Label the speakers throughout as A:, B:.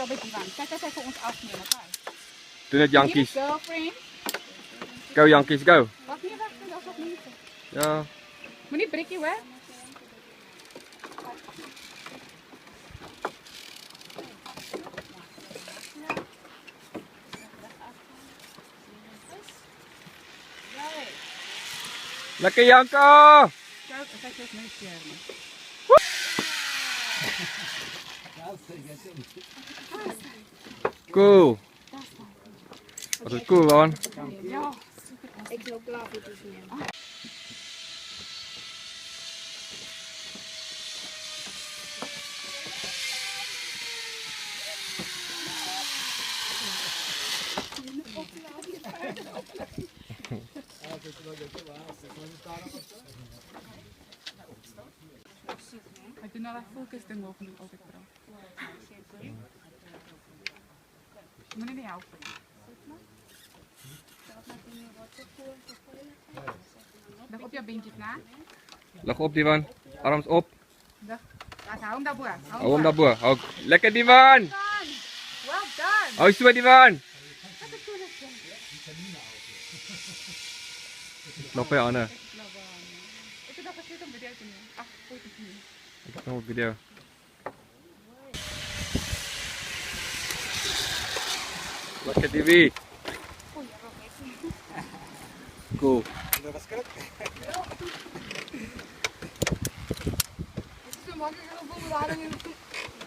A: wel bij Ivan. Kijk als hij voor ons afnemen.
B: Doen het Yankees.
A: Girlfriend.
B: Go Yankees, go.
A: Wacht niet, wacht niet. Alsof niet.
B: Ja.
A: Moet niet brikkie hoor.
B: Lekker Janko!
A: Kijk, kijk eens mijn scherm.
B: Cool. Dat is cool man.
A: Ja.
C: Ik wil klavertjes nemen.
A: Ik doe nou dat focus ding op nu altijd bro. Moet je niet helpen? Leg op je beentjes na.
B: Leg op Divan. Arms op.
A: Leg. Hou hem daarboven.
B: Hou hem daarboven. Hou. Lekker Divan.
A: Well done.
B: Hou zo Divan. Loop je aan.
A: Ik heb dat gezien om video te nemen. Ach, goed te zien.
B: Ik heb nog een video. Lekker Divi. Cool.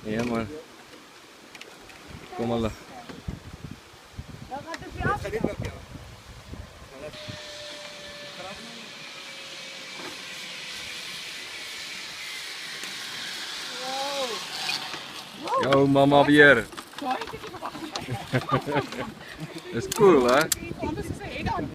B: Ja man. Kom maar. Yo mama weer. Dat is cool hè?
A: Anders is hij dan.